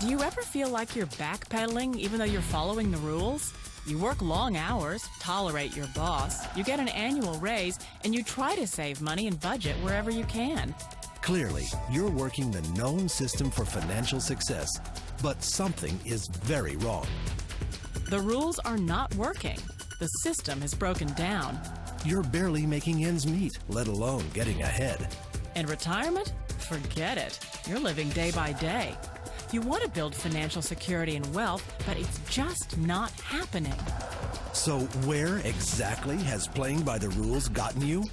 Do you ever feel like you're backpedaling even though you're following the rules? You work long hours, tolerate your boss, you get an annual raise, and you try to save money and budget wherever you can. Clearly, you're working the known system for financial success, but something is very wrong. The rules are not working. The system has broken down. You're barely making ends meet, let alone getting ahead. And retirement? Forget it. You're living day by day. You want to build financial security and wealth, but it's just not happening. So where exactly has playing by the rules gotten you?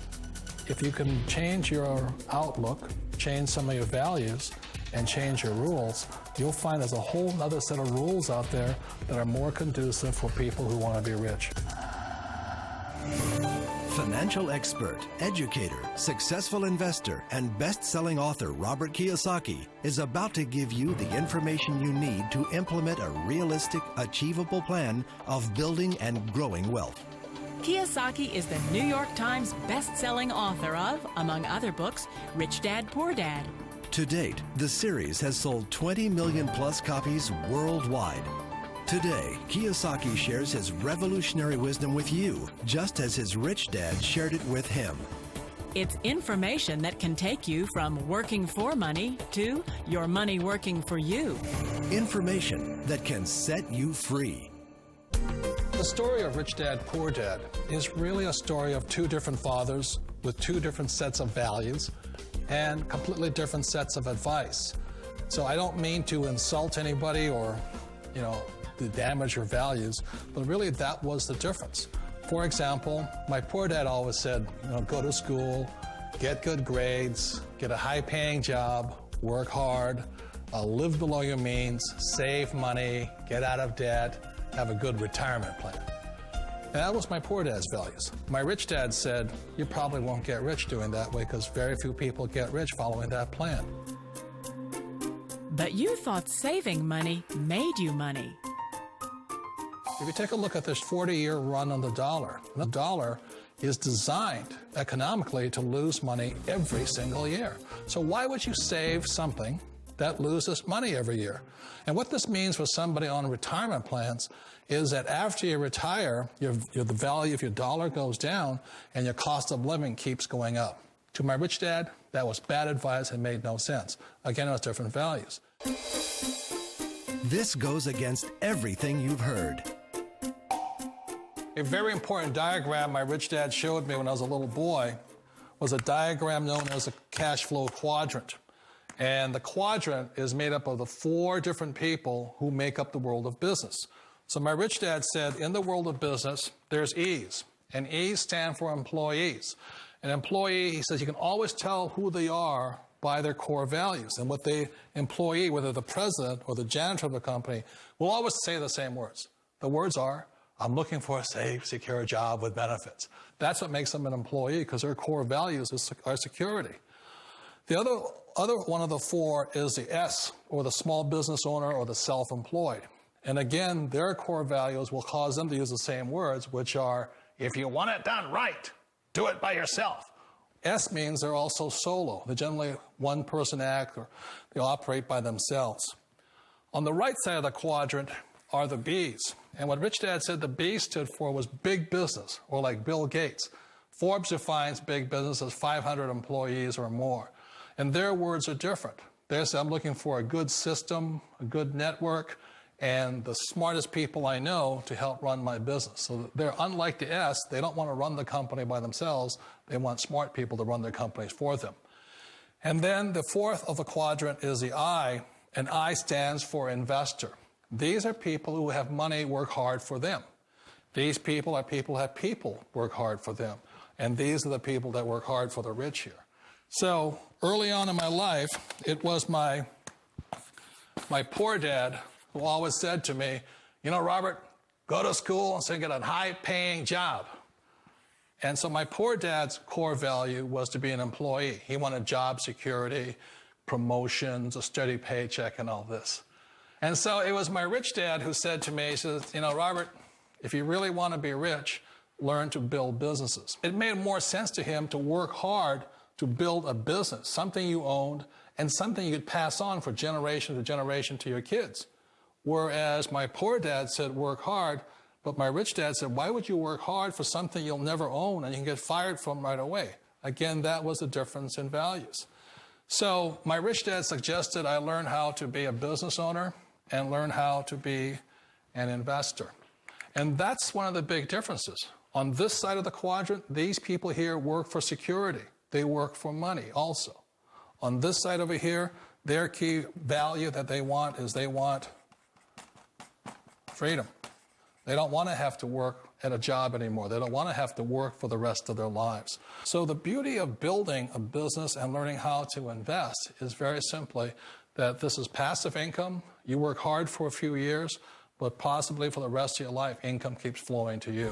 If you can change your outlook, change some of your values, and change your rules, you'll find there's a whole other set of rules out there that are more conducive for people who want to be rich. Financial expert, educator, successful investor, and best-selling author Robert Kiyosaki is about to give you the information you need to implement a realistic, achievable plan of building and growing wealth. Kiyosaki is the New York Times best-selling author of, among other books, Rich Dad, Poor Dad. To date, the series has sold 20 million plus copies worldwide. Today, Kiyosaki shares his revolutionary wisdom with you, just as his rich dad shared it with him. It's information that can take you from working for money to your money working for you. Information that can set you free. The story of Rich Dad, Poor Dad is really a story of two different fathers with two different sets of values and completely different sets of advice. So I don't mean to insult anybody or, to damage your values, but really that was the difference. For example, my poor dad always said, go to school, get good grades, get a high-paying job, work hard, live below your means, save money, get out of debt, have a good retirement plan. And that was my poor dad's values. My rich dad said, you probably won't get rich doing that way because very few people get rich following that plan. But you thought saving money made you money. If you take a look at this 40-year run on the dollar is designed economically to lose money every single year. So why would you save something that loses money every year? And what this means for somebody on retirement plans is that after you retire, the value of your dollar goes down and your cost of living keeps going up. To my rich dad, that was bad advice and made no sense. Again, it was different values. This goes against everything you've heard. A very important diagram my rich dad showed me when I was a little boy was a diagram known as a cash flow quadrant. And the quadrant is made up of the four different people who make up the world of business. So my rich dad said, in the world of business, there's E's. And E's stand for employees. An employee, he says, you can always tell who they are by their core values. And what the employee, whether the president or the janitor of the company, will always say the same words. The words are, I'm looking for a safe, secure job with benefits. That's what makes them an employee, because their core values are security. The other one of the four is the S, or the small business owner or the self-employed. And again, their core values will cause them to use the same words, which are, if you want it done right, do it by yourself. S means they're also solo. They're generally one-person act, or they operate by themselves. On the right side of the quadrant are the B's. And what Rich Dad said the B stood for was big business, or like Bill Gates. Forbes defines big business as 500 employees or more. And their words are different. They say, I'm looking for a good system, a good network, and the smartest people I know to help run my business. So they're unlike the S. They don't want to run the company by themselves. They want smart people to run their companies for them. And then the fourth of the quadrant is the I, and I stands for investor. These are people who have money work hard for them. These people are people who have people work hard for them. And these are the people that work hard for the rich here. So early on in my life, it was my poor dad who always said to me, Robert, go to school and get a high-paying job. And so my poor dad's core value was to be an employee. He wanted job security, promotions, a steady paycheck, and all this. And so it was my rich dad who said to me, he says, Robert, if you really want to be rich, learn to build businesses. It made more sense to him to work hard to build a business, something you owned and something you could pass on for generation to generation to your kids. Whereas my poor dad said, work hard, but my rich dad said, why would you work hard for something you'll never own and you can get fired from right away? Again, that was the difference in values. So my rich dad suggested I learn how to be a business owner and learn how to be an investor. And that's one of the big differences. On this side of the quadrant, these people here work for security. They work for money also. On this side over here, their key value that they want is they want freedom. They don't want to have to work at a job anymore. They don't want to have to work for the rest of their lives. So the beauty of building a business and learning how to invest is very simply that this is passive income. You work hard for a few years, but possibly for the rest of your life, income keeps flowing to you.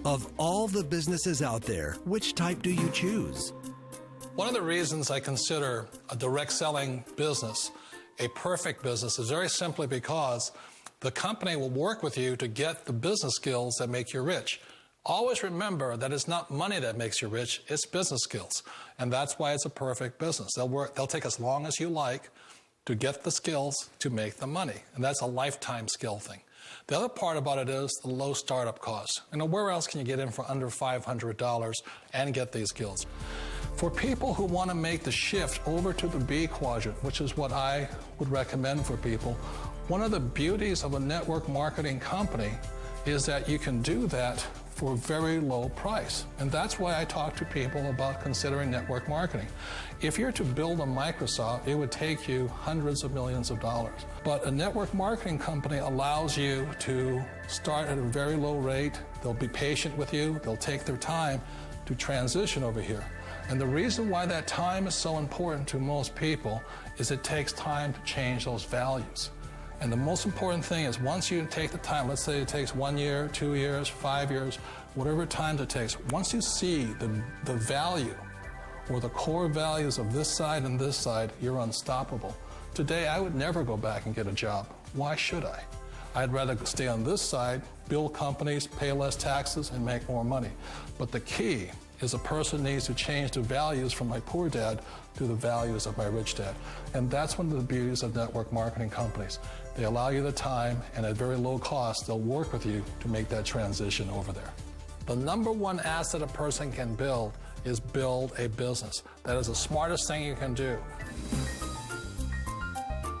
Of all the businesses out there, which type do you choose? One of the reasons I consider a direct selling business a perfect business is very simply because the company will work with you to get the business skills that make you rich. Always remember that it's not money that makes you rich, it's business skills. And that's why it's a perfect business. They'll take as long as you like to get the skills to make the money. And that's a lifetime skill thing. The other part about it is the low startup cost. Where else can you get in for under $500 and get these skills? For people who want to make the shift over to the B quadrant, which is what I would recommend for people, one of the beauties of a network marketing company is that you can do that for a very low price. And that's why I talk to people about considering network marketing. If you're to build a Microsoft, it would take you hundreds of millions of dollars. But a network marketing company allows you to start at a very low rate. They'll be patient with you. They'll take their time to transition over here. And the reason why that time is so important to most people is it takes time to change those values. And the most important thing is once you take the time, let's say it takes 1 year, 2 years, 5 years, whatever time it takes, once you see the value or the core values of this side and this side, you're unstoppable. Today, I would never go back and get a job. Why should I? I'd rather stay on this side, build companies, pay less taxes, and make more money. But the key is a person needs to change the values from my poor dad to the values of my rich dad. And that's one of the beauties of network marketing companies. They allow you the time, and at very low cost, they'll work with you to make that transition over there. The number one asset a person can build is build a business. That is the smartest thing you can do.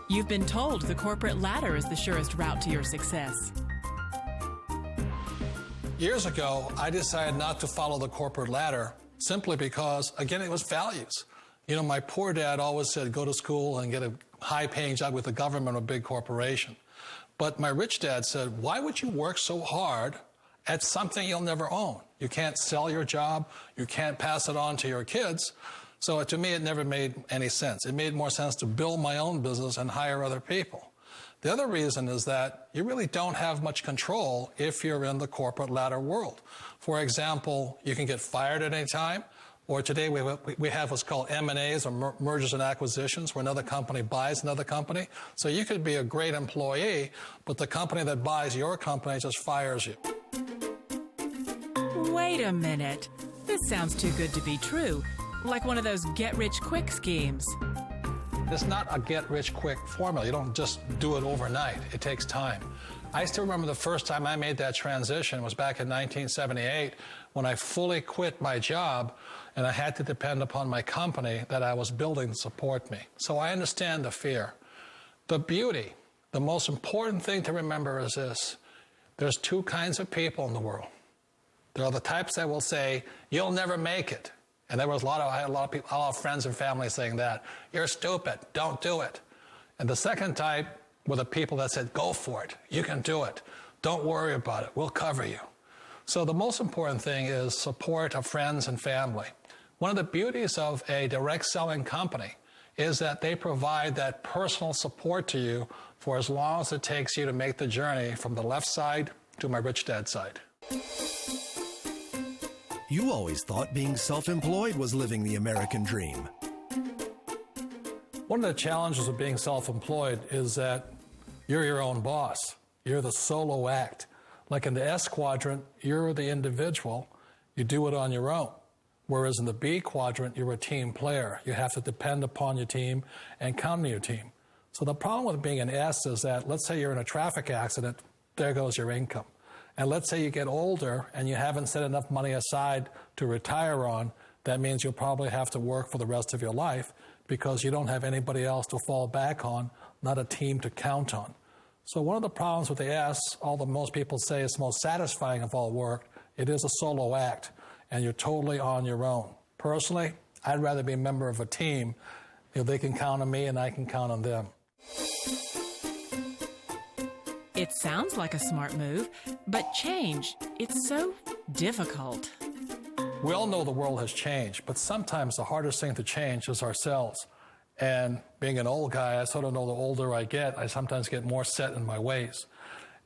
You've been told the corporate ladder is the surest route to your success. Years ago, I decided not to follow the corporate ladder simply because, again, it was values. My poor dad always said, go to school and get a high-paying job with the government or a big corporation. But my rich dad said, why would you work so hard at something you'll never own? You can't sell your job. You can't pass it on to your kids. So to me, it never made any sense. It made more sense to build my own business and hire other people. The other reason is that you really don't have much control if you're in the corporate ladder world. For example, you can get fired at any time, or today we have what's called M&As, or mergers and acquisitions, where another company buys another company. So you could be a great employee, but the company that buys your company just fires you. Wait a minute. This sounds too good to be true. Like one of those get-rich-quick schemes. It's not a get-rich-quick formula. You don't just do it overnight. It takes time. I still remember the first time I made that transition was back in 1978 when I fully quit my job and I had to depend upon my company that I was building to support me. So I understand the fear. The beauty, the most important thing to remember is this. There's two kinds of people in the world. There are the types that will say, you'll never make it. And I had a lot of people, a lot of friends and family saying that. You're stupid. Don't do it. And the second type were the people that said, go for it. You can do it. Don't worry about it. We'll cover you. So the most important thing is support of friends and family. One of the beauties of a direct selling company is that they provide that personal support to you for as long as it takes you to make the journey from the left side to my rich dad side. You always thought being self-employed was living the American dream. One of the challenges of being self-employed is that you're your own boss. You're the solo act. Like in the S quadrant, you're the individual. You do it on your own. Whereas in the B quadrant, you're a team player. You have to depend upon your team and count on your team. So the problem with being an S is that, let's say you're in a traffic accident, there goes your income. And let's say you get older and you haven't set enough money aside to retire on, that means you'll probably have to work for the rest of your life because you don't have anybody else to fall back on, not a team to count on. So one of the problems with the S, although most people say it's the most satisfying of all work, it is a solo act, and you're totally on your own. Personally, I'd rather be a member of a team. If they can count on me and I can count on them. It sounds like a smart move, but change, it's so difficult. We all know the world has changed, but sometimes the hardest thing to change is ourselves. And being an old guy, I sort of know the older I get, I sometimes get more set in my ways.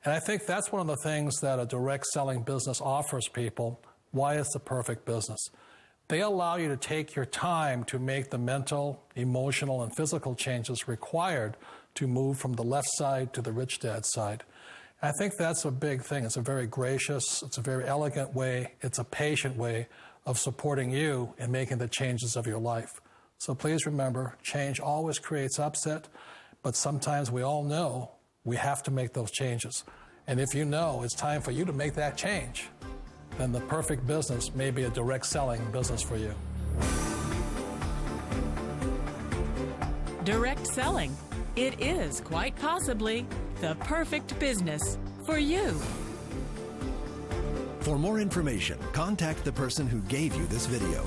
And I think that's one of the things that a direct selling business offers people, why it's the perfect business. They allow you to take your time to make the mental, emotional, and physical changes required to move from the left side to the rich dad side. I think that's a big thing. It's a very gracious, it's a very elegant way, it's a patient way of supporting you in making the changes of your life. So please remember, change always creates upset, but sometimes we all know we have to make those changes. And if you know it's time for you to make that change, then the perfect business may be a direct selling business for you. Direct selling. It is quite possibly the perfect business for you. For more information, contact the person who gave you this video.